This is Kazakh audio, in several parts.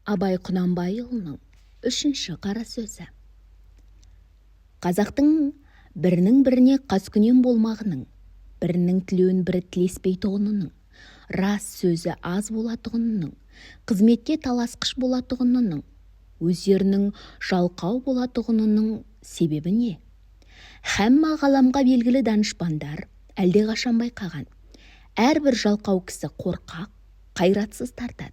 Абай Құнанбайұлының 3-ші қара сөзі. Қазақтың бірінің біріне қаскүнем болмағының, бірінің тілеуін бірі тілеспейтұғынының, рас сөзі аз болатұғынының, қызметке таласқыш болатұғынының, өздерінің жалқау болатұғынының себебі не? Хәмма ғаламға белгілі данышпандар әлде қашан байқаған. Әрбір жалқау кісі қорқақ, қайратсыз тартады.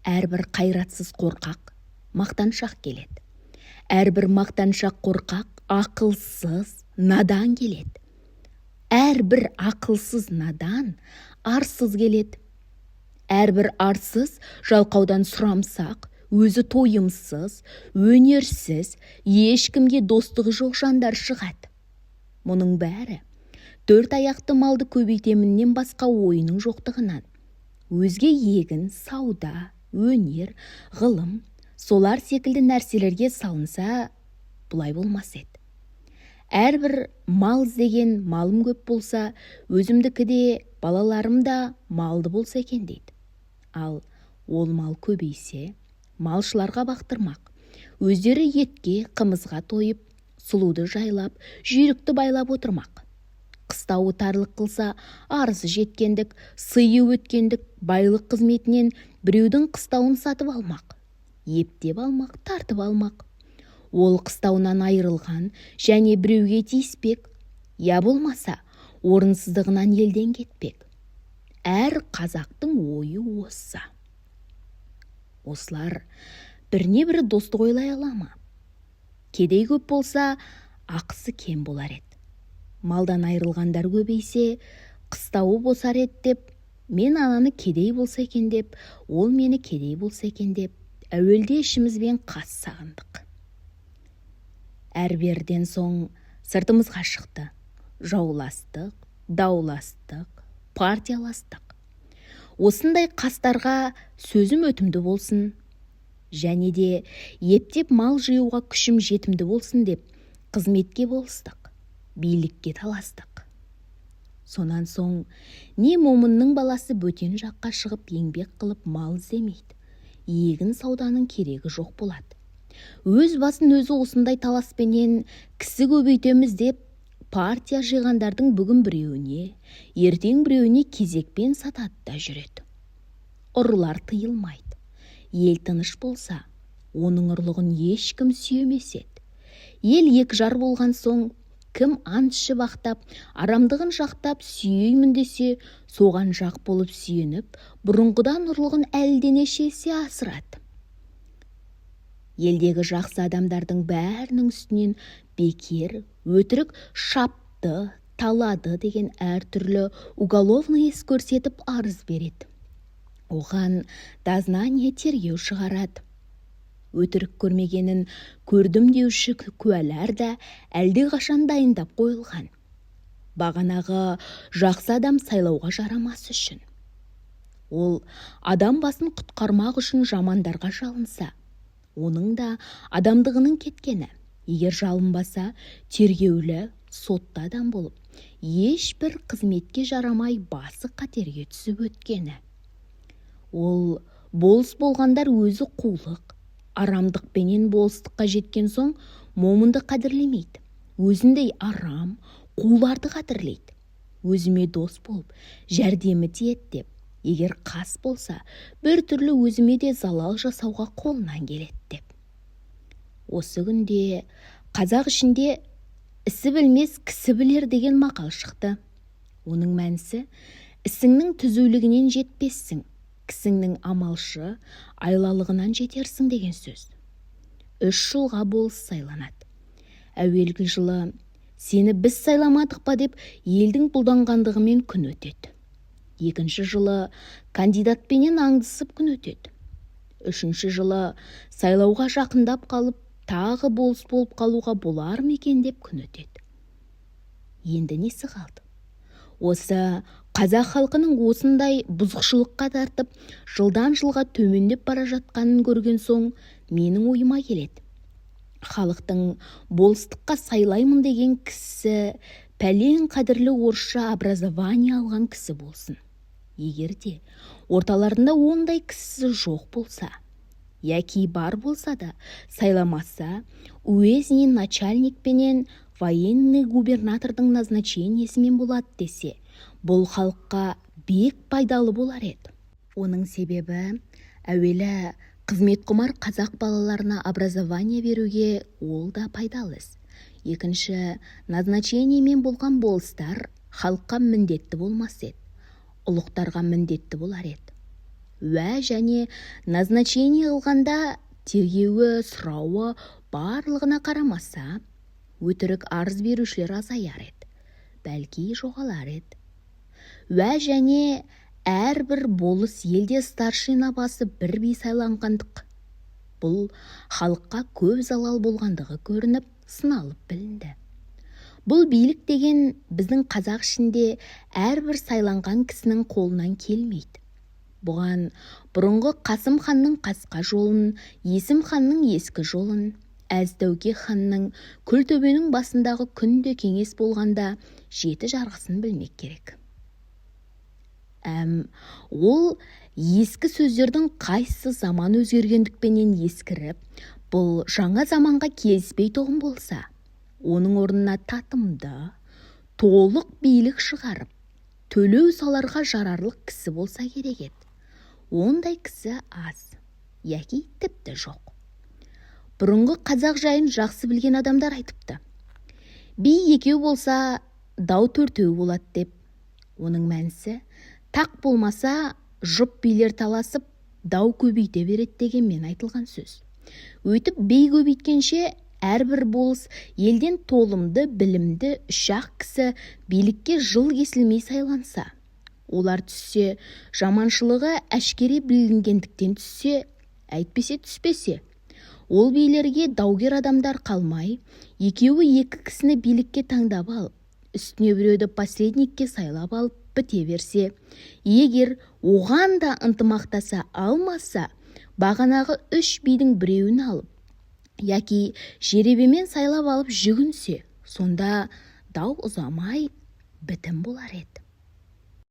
Әрбір қайратсыз қорқақ мақтаншақ келеді. Әрбір мақтаншақ қорқақ ақылсыз, надан келеді. Әрбір ақылсыз надан арсыз келеді. Әрбір арсыз жалқаудан сұрамсақ, өзі тойымсыз, өнерсіз, ешкімге достығы жоқ жандар шығады. Мұның бәрі 4 аяқты малды көбейтеміннен басқа ойының жоқтығынан. Өзге егін, сауда, өнер, ғылым, солар секілді нәрселерге салынса, бұлай болмас еді. Әрбір мал іздеген малым көп болса, өзімдікі де, балаларым да малды болса екен дейді. Ал ол мал көбейсе, малшыларға бақтырмақ. Өздері етке, қымызға тойып, сұлуды жайлап, жүйрікті байлап отырмақ. Қыстауы тарлық қылса, арызы жеткендік, сыйы өткендік, байлық қызметінен біреудің қыстауын сатып алмақ. Ептеп алмақ, тартып алмақ. Ол қыстауынан айырылған және біреуге тиіспек, я болмаса орынсыздығынан елден кетпек. Әр қазақтың ойы осы. Осылар біріне бірі достық ойлай ала ма? Кедей көп болса, ақысы кем болар еді. Малдан айырылғандар көбейсе, қыстауы босар еді деп, мен ананы кедей болса екен деп, ол мені кедей болса екен деп, әуелде ішімізбен қас сағындық. Әрберден соң сыртымызға шықты. Жауластық, дауластық, партияластық. Осындай қастарға сөзім өтімді болсын, және де ептеп мал жиюға күшім жетімді болсын деп, қызметке болыстық, билікке таластық. Сонан соң не момынның баласы бөтен жаққа шығып еңбек қылып мал іздемейді. Егін сауданың керегі жоқ болады. Өз басын өзі осындай таласпенен кісі көбейтеміз деп, партия жиғандардың бүгін біреуіне, ертең біреуіне кезекпен сатады да жүреді. Ұрылар тыйылмайды. Ел тыныш болса, оның ұрлығын ешкім сүйемес еді. Ел екі жар болған соң, кім антшы бақтап, арамдығын жақтап сүйеймін десе, соған жақ болып сүйеніп, бұрынғыдан ұрлығын әлденеше есе асырады. Елдегі жақсы адамдардың бәрінің үстінен бекер, өтірік шапты, талады деген әртүрлі уголовный іс көрсетіп арыз береді. Оған дознание тергеу шығарады. Өтірік көрмегенін көрдім деуші куәлар да әлде қашан дайындап қойылған. Бағанағы жақсы адам сайлауға жарамас үшін. Ол адам басын құтқармақ үшін жамандарға жалынса, оның да адамдығының кеткені. Егер жалынбаса, тергеулі, сотты адам болып, ешбір қызметке жарамай басы қатерге түсіп өткені. Ол болыс болғандар өзі қулық, арамдықпенен болыстыққа жеткен соң момынды қадірлемейді. Өзіндей арам, қуларды қадірлейді. Өзіме дос болып, жәрдемі тиеді деп, егер қас болса, бір түрлі өзіме де залал жасауға қолынан келеді деп. Осы күнде қазақ ішінде ісі білмес кісі білер деген мақал шықты. Оның мәнісі, ісіңнің түзулігінен жетпессің, кісіңнің амалшы, айлалығынан жетерсің деген сөз. 3 жылға болыс сайланады. Әуелгі жылы сені біз сайламадық па деп елдің бұлданғандығымен күн өтеді. 2-ші жылы кандидатпенен аңдысып күн өтеді. 3-ші жылы сайлауға жақындап қалып, тағы болыс болып қалуға болар ма екен деп күн өтеді. Енді несі қалды? Осы қазақ халқының осындай бұзықшылыққа тартып, жылдан жылға төмендеп бара жатқанын көрген соң, менің ойыма келеді. Халықтың болыстыққа сайлаймын деген кісі пәлен қадірлі орысша образование алған кісі болсын. Егер де орталарында ондай кісі жоқ болса, яки бар болса да сайламаса, уездный начальник пенен военный губернатордың назначениесімен болады десе, бұл халыққа бек пайдалы болар еді. Оның себебі, әуелі қызмет құмар қазақ балаларына образование беруге ол да пайдалы іс. Екінші, назначениемен болған болыстар халыққа міндетті болмас еді, ұлықтарға міндетті болар еді. Уә және назначение қылғанда тергеуі, сұрауы барлығына қарамаса, өтірік арыз берушілер азаяр еді, бәлки жоғалар еді. Уә және әрбір болыс елде старшина басы бір би сайланғандық. Бұл халыққа көп залал болғандығы көрініп, сыналып білінді. Бұл билік деген біздің қазақ ішінде әрбір сайланған кісінің қолынан келмейді. Бұған бұрынғы Қасым ханның қасқа жолын, Есім ханның ескі жолын, Әз-Дәуке ханның Күлтөбенің басындағы күнде кеңес болғанда жеті жарғысын білмек керек. Ол ескі сөздердің қайсы заман өзгергендікпенен ескіріп, бұл жаңа заманға келіспей тұғын болса, оның орнына татымды, толық билік шығарып, төлеу саларға жарарлық кісі болса керек еді. Ондай кісі аз, яки тіпті жоқ. Бұрынғы қазақ жайын жақсы білген адамдар айтыпты. Би екеу болса, дау төртеу болады деп. Оның мәнісі, тақ болмаса, жұп билер таласып, дау көбейте береді дегенмен айтылған сөз. Өйтіп бей көбейткенше, әрбір болыс елден толымды, білімді үш-ақ кісі билікке жыл кесілмей сайланса, олар түссе, жаманшылығы әшкере білінгендіктен түссе, әйтпесе түспесе, ол билерге даугер адамдар қалмай, екеуі екі кісіні билікке таңдап алып, үстіне біреуді посредникке сайлап алып біте берсе, егер оған да ынтымақтаса алмаса, бағанағы үш бидің біреуін алып, яки жеребемен сайлап алып жүгінсе, сонда дау ұзамай бітім болар еді.